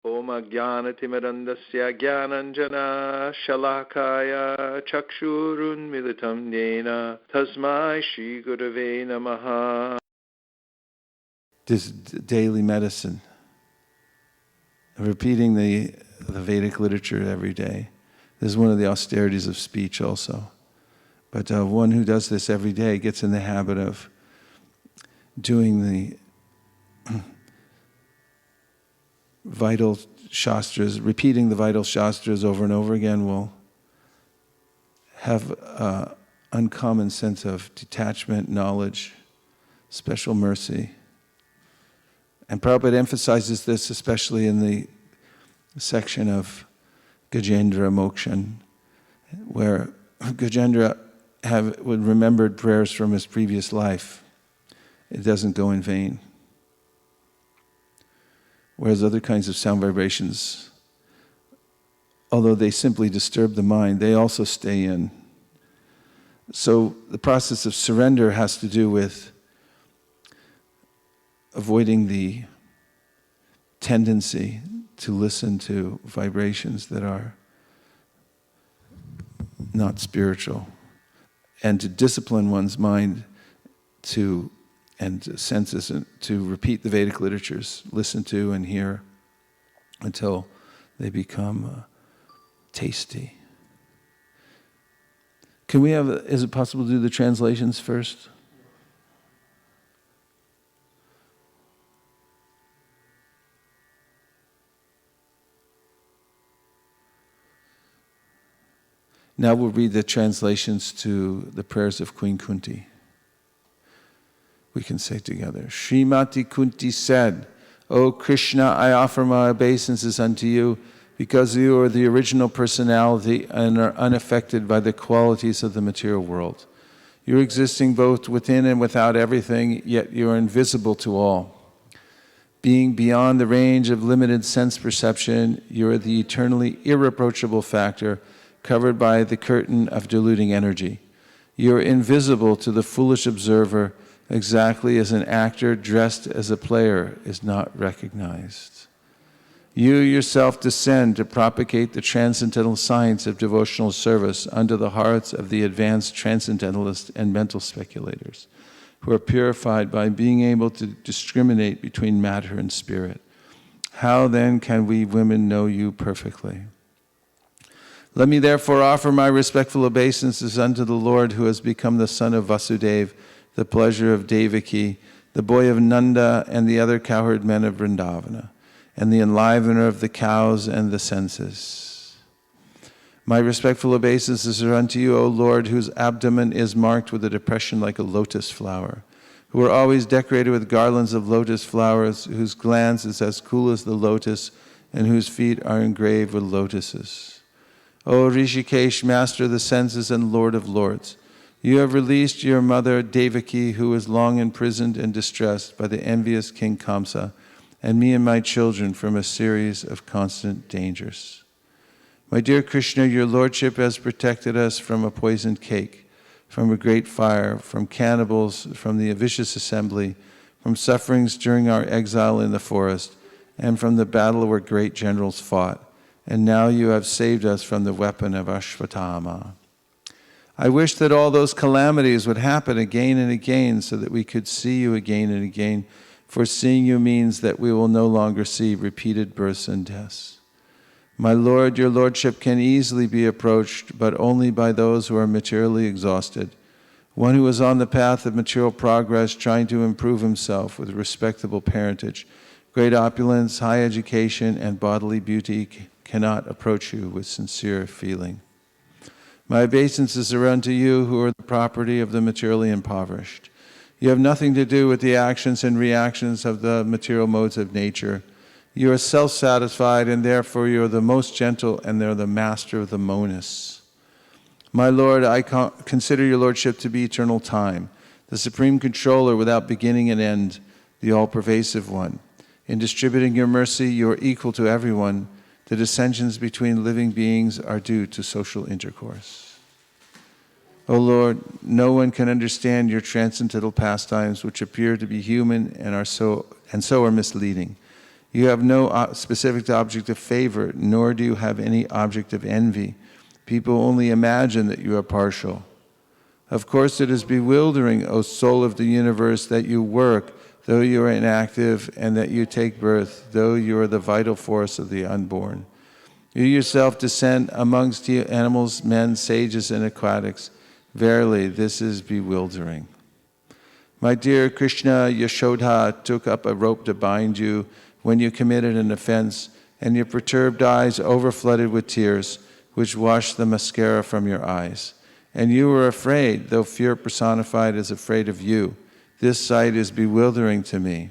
Om Ajnanatimirandasya Jnananjana Shalakaya Chakshurun Militam Yena Tasmai Shri Gurave Namaha. This daily medicine, repeating the Vedic literature every day. This is one of the austerities of speech also. But one who does this every day gets in the habit of doing the vital shastras, repeating the vital shastras over and over again will have an uncommon sense of detachment, knowledge, special mercy. And Prabhupada emphasizes this especially in the section of Gajendra Mokshan, where Gajendra would remembered prayers from his previous life. It doesn't go in vain. Whereas other kinds of sound vibrations, although they simply disturb the mind, they also stay in. So the process of surrender has to do with avoiding the tendency to listen to vibrations that are not spiritual, and to discipline one's mind and senses to repeat the Vedic literatures, listen to and hear until they become tasty. Is it possible to do the translations first? Now we'll read the translations to the prayers of Queen Kunti. We can say together, Srimati Kunti said, O Krishna, I offer my obeisances unto you because you are the original personality and are unaffected by the qualities of the material world. You are existing both within and without everything, yet you are invisible to all. Being beyond the range of limited sense perception, you are the eternally irreproachable factor covered by the curtain of diluting energy. You are invisible to the foolish observer, exactly as an actor dressed as a player is not recognized. You yourself descend to propagate the transcendental science of devotional service under the hearts of the advanced transcendentalists and mental speculators, who are purified by being able to discriminate between matter and spirit. How then can we women know you perfectly? Let me therefore offer my respectful obeisances unto the Lord, who has become the son of Vasudeva, the pleasure of Devaki, the boy of Nanda and the other cowherd men of Vrindavana, and the enlivener of the cows and the senses. My respectful obeisances are unto you, O Lord, whose abdomen is marked with a depression like a lotus flower, who are always decorated with garlands of lotus flowers, whose glance is as cool as the lotus, and whose feet are engraved with lotuses. O Rishikesh, master of the senses and Lord of lords, you have released your mother Devaki, who was long imprisoned and distressed by the envious King Kamsa, and me and my children from a series of constant dangers. My dear Krishna, your lordship has protected us from a poisoned cake, from a great fire, from cannibals, from the vicious assembly, from sufferings during our exile in the forest, and from the battle where great generals fought. And now you have saved us from the weapon of Ashvatthama. I wish that all those calamities would happen again and again so that we could see you again and again, for seeing you means that we will no longer see repeated births and deaths. My Lord, your lordship can easily be approached, but only by those who are materially exhausted. One who is on the path of material progress, trying to improve himself with respectable parentage, great opulence, high education, and bodily beauty cannot approach you with sincere feeling. My obeisances are unto you, who are the property of the materially impoverished. You have nothing to do with the actions and reactions of the material modes of nature. You are self-satisfied, and therefore you are the most gentle, and they are the master of the monists. My Lord, I consider your lordship to be eternal time, the supreme controller without beginning and end, the all-pervasive one. In distributing your mercy, you are equal to everyone. The dissensions between living beings are due to social intercourse. O Lord, no one can understand your transcendental pastimes, which appear to be human and so are misleading. You have no specific object of favor, nor do you have any object of envy. People only imagine that you are partial. Of course, it is bewildering, O soul of the universe, that you work, though you are inactive, and that you take birth, though you are the vital force of the unborn. You yourself descend amongst animals, men, sages, and aquatics. Verily, this is bewildering. My dear Krishna, Yashodha took up a rope to bind you when you committed an offense, and your perturbed eyes overflooded with tears, which washed the mascara from your eyes. And you were afraid, though fear personified is afraid of you. This sight is bewildering to me.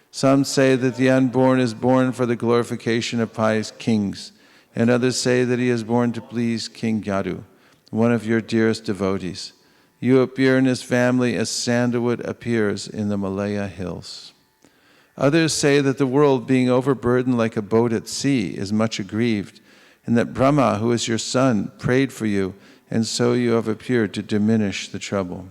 Some say that the unborn is born for the glorification of pious kings, and others say that he is born to please King Yadu, one of your dearest devotees. You appear in his family as sandalwood appears in the Malaya hills. Others say that the world, being overburdened like a boat at sea, is much aggrieved, and that Brahma, who is your son, prayed for you, and so you have appeared to diminish the trouble.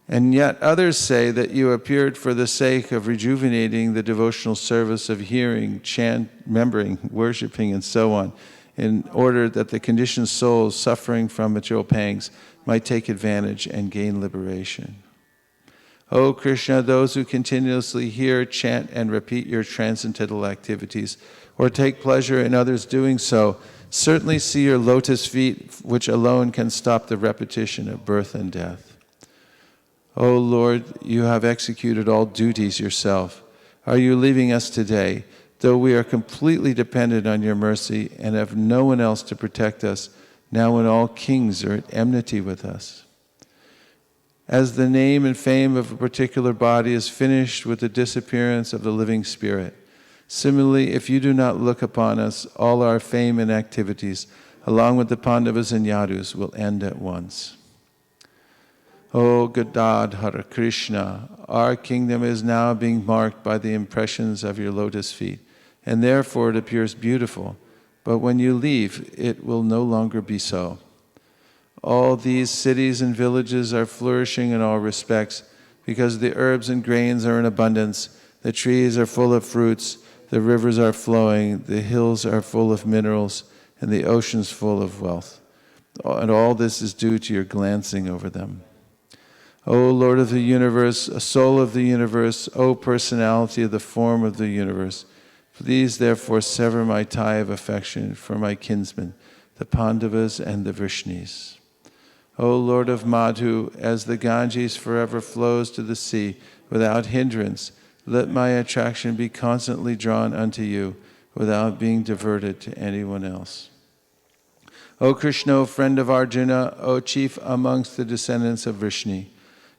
And yet others say that you appeared for the sake of rejuvenating the devotional service of hearing, chant, remembering, worshiping, and so on, in order that the conditioned souls suffering from material pangs might take advantage and gain liberation. O Krishna, those who continuously hear, chant, and repeat your transcendental activities, or take pleasure in others doing so, certainly see your lotus feet, which alone can stop the repetition of birth and death. O Lord, you have executed all duties yourself. Are you leaving us today, though we are completely dependent on your mercy and have no one else to protect us, now when all kings are at enmity with us? As the name and fame of a particular body is finished with the disappearance of the living spirit, similarly, if you do not look upon us, all our fame and activities, along with the Pandavas and Yadus, will end at once. O Gadadhara Krishna, our kingdom is now being marked by the impressions of your lotus feet, and therefore it appears beautiful, but when you leave, it will no longer be so. All these cities and villages are flourishing in all respects, because the herbs and grains are in abundance, the trees are full of fruits, the rivers are flowing, the hills are full of minerals, and the oceans full of wealth. And all this is due to your glancing over them. O Lord of the universe, soul of the universe, O personality of the form of the universe, please therefore sever my tie of affection for my kinsmen, the Pandavas and the Vrishnis. O Lord of Madhu, as the Ganges forever flows to the sea without hindrance, let my attraction be constantly drawn unto you without being diverted to anyone else. O Krishna, O friend of Arjuna, O chief amongst the descendants of Vrishni,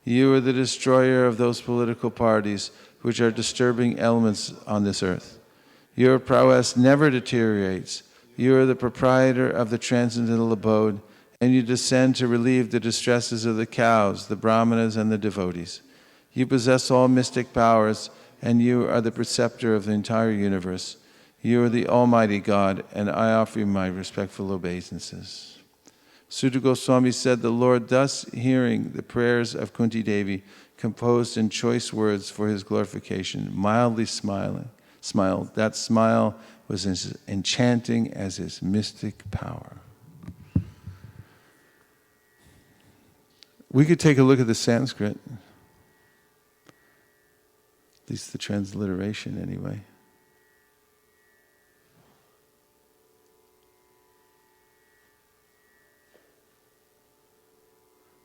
you are the destroyer of those political parties which are disturbing elements on this earth. Your prowess never deteriorates. You are the proprietor of the transcendental abode, and you descend to relieve the distresses of the cows, the brahmanas, and the devotees. You possess all mystic powers, and you are the preceptor of the entire universe. You are the Almighty God, and I offer you my respectful obeisances. Sutta Goswami said, the Lord, thus hearing the prayers of Kunti Devi, composed in choice words for his glorification, mildly smiled. That smile was as enchanting as his mystic power. We could take a look at the Sanskrit, at least the transliteration anyway.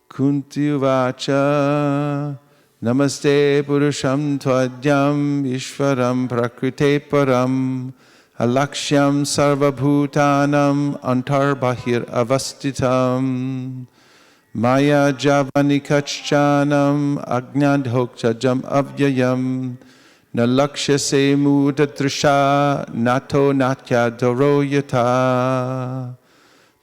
Kunti uvacha namaste purusham tvadyam ishvaram prakrite param alakshyam sarvabhutanam antarbahir avastitam Maya javani kachchanam agnadhokchajam avyayam nalakshase mudatrisha nato natya doroyata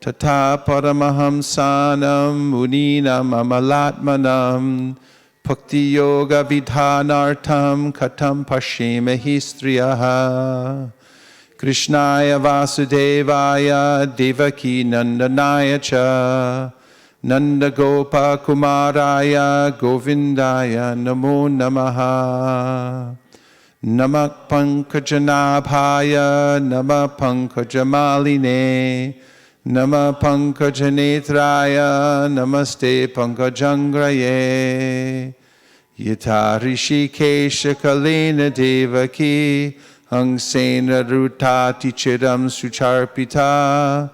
tata paramahamsanam muninam amalatmanam bhakti yoga vidhanartam katam pashimehi striyaha Krishnaya vasudevaya devaki nandanaya cha Nanda Gopa Kumaraya Govindaya Namo Namaha Namak Pankajanabhaya, Nama Pankajamaline, Nama Pankajanetraya, Namaste Pankajangraye. Yata Rishikesha Kalena Devaki, Hangsena Rutati Chidam Sucharpita,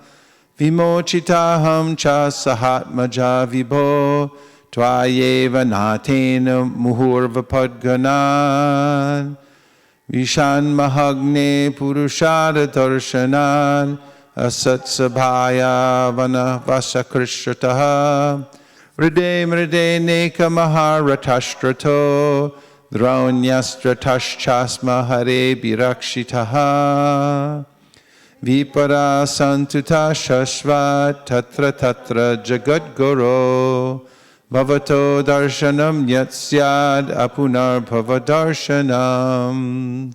Vimochitaham cha Sahatmaja Vibho, Tvayeva Natena Muhurvapadganan, Vishan Mahagne Purushada Darshanan, Asatsabhaya Vana Vasakrishrataha, Vride Mride Neka Maharatashtrato, Draunyastrataschasma Hare Birakshitaha, Vipara Santuta Shashvat Tatra Tatra Jagadguru, Bhavato Darshanam Yatsyad Apunar Bhavadarshanam,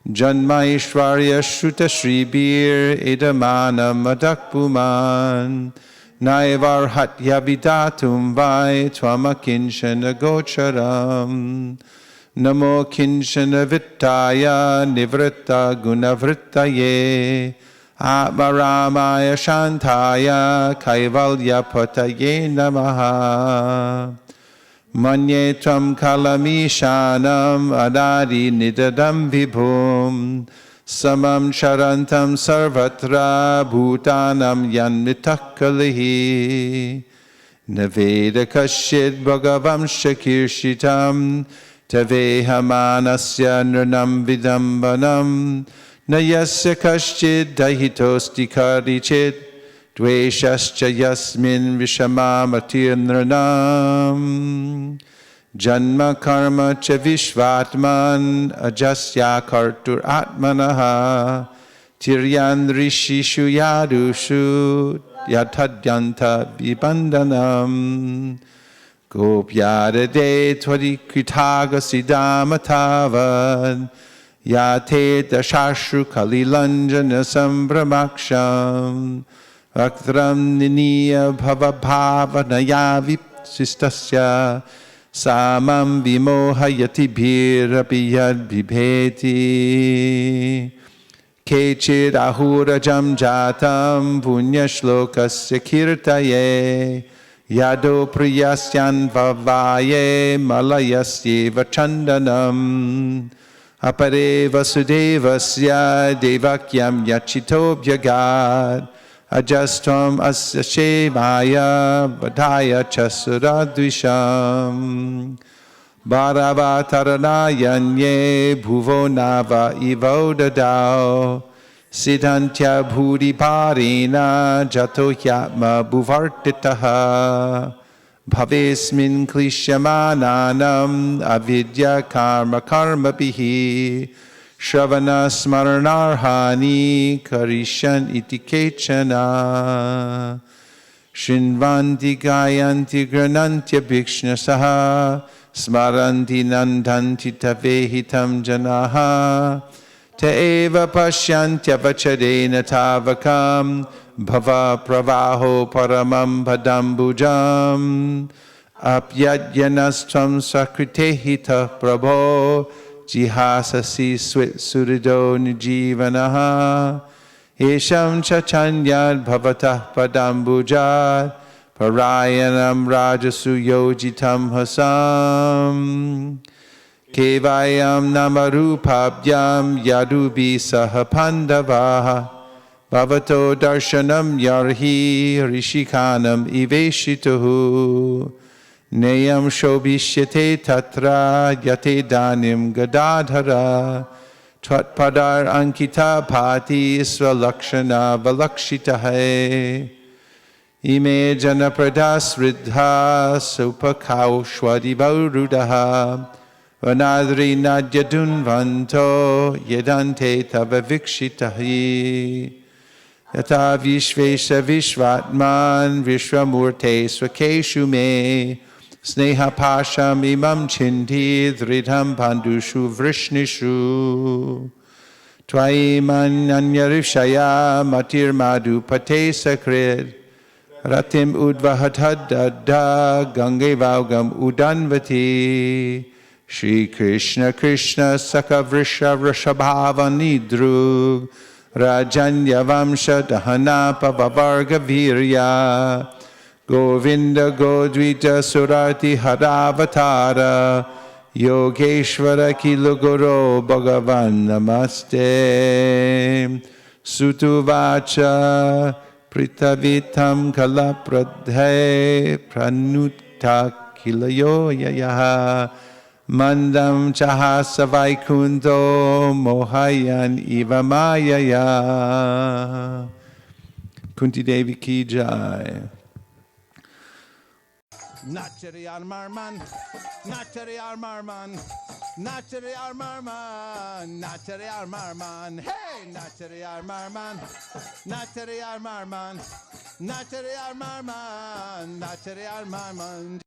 Janmaishvarya Shruta Shribir Edamana Madakpuman, Naivar Hatya Vidatum Vai Twamakinshana Gocharam, Namo Kinshana Vittaya Nivritta Gunavrittaye, Atmaramaya Shantaya Kaivalya Pataye Namaha. Manye Tvam Kalamishanam Adadi Nidadam Vibhum, Samam Sharantam Sarvatra Bhutanam Yanmitakalihi, Naveda Kashid Bhagavam Shakirshitam, Tavehamanasya Nranam Vidambanam, Nayasya Kashid Dahitosti Karichit, Dveshascha Yasmin Vishamamatir Nranam, Janma Karma Cha Vishvatman, Ajasya Kartur Atmanaha, Tiryan Rishishu Yadushu, Yathadyanta Vibandhanam, Gopyadade Twadikrithaga Siddhamatavad, Yate Dashashru Kalilanjana Sambramaksham, Aktram Niniya Bhavabhavanaya Vipsistasya, Samam Vimohayati Bhirapi Yad Bibheti, Kechid Ahurajam Jatam Punyashlokasya Kirtaye, Yado Priyasyan Vavaye Malayasye Vachandanam, Apare Vasudevasya Devakyam Yachito Bhyagad, Ajastvam Asya Shemaya Vadaya Chasuradvisham, Bharavataranayanye Bhuvo Nava Ivo Dadao, Siddhantya Bhudi Parina Jato Hyatma Bhuvartitaha, Bhavesmin Klishyamananam Avidya Karma Karma Bihi, Shravana Smaranarhani Karishan Iti Kechana, Shinvanti Gayanti Granantya Bhikshnasaha, Smaranti Nandanti Tavehitam Janaha, Taeva Pashyantya Vachadena Tavakam, Bhava Pravaho Paramam Padambujam, Apyadyanastram Sakritehita Prabho, Jihasasi Swit Surido Nijivanaha, Esham Chachanyad Bhavatah Padambujad, Parayanam Rajasu Yojitam Hasam, Kevayam Namarupabhyam Yadubi Sahapandavaha, Bhavato Darshanam Yarhi Rishikanam Iveshituhu, Neyam Shobhishyate Tatra Yate Danim Gadadhara, Tvatpadar Ankita Pati Swalakshana Valakshitahe, Ime Janapradas Riddha Supakau Shwadivaurudaha, Vanadri Nadyadunvanto Yedante Tavavikshitahi, Yata Vishvesha Vishvatman Vishwamurte Swakeshu Me, Sneha Pasham Imam Chinti Dhridham Pandushu Vrishnishu, Twaiman Anyarishaya Matir Madhu Pate Sakrid, Ratim Udvahatadada Gange Vaugam Udanvati, Shri Krishna Krishna Sakavrisha Vrishabhava Nidru Rajanya Vamsha Dahana Pavavarga Virya Govinda Godvita Surati Haravatara Yogeshwara Kiluguru Bhagavan Namaste Sutuvacha Pritavitam Kalapradhe Pranutta Kilayo Yayaha Mandam Chahasa Vaikundo Mohayan Iva Mayaya. Kunti Devi Ki Jai. Nachari Armarman, Nachari Armarman, Nachari Armarman, Nachari Armarman, hey, Nachari Armarman, Nachari Armarman, Nachari Armarman, Nachari Armarman.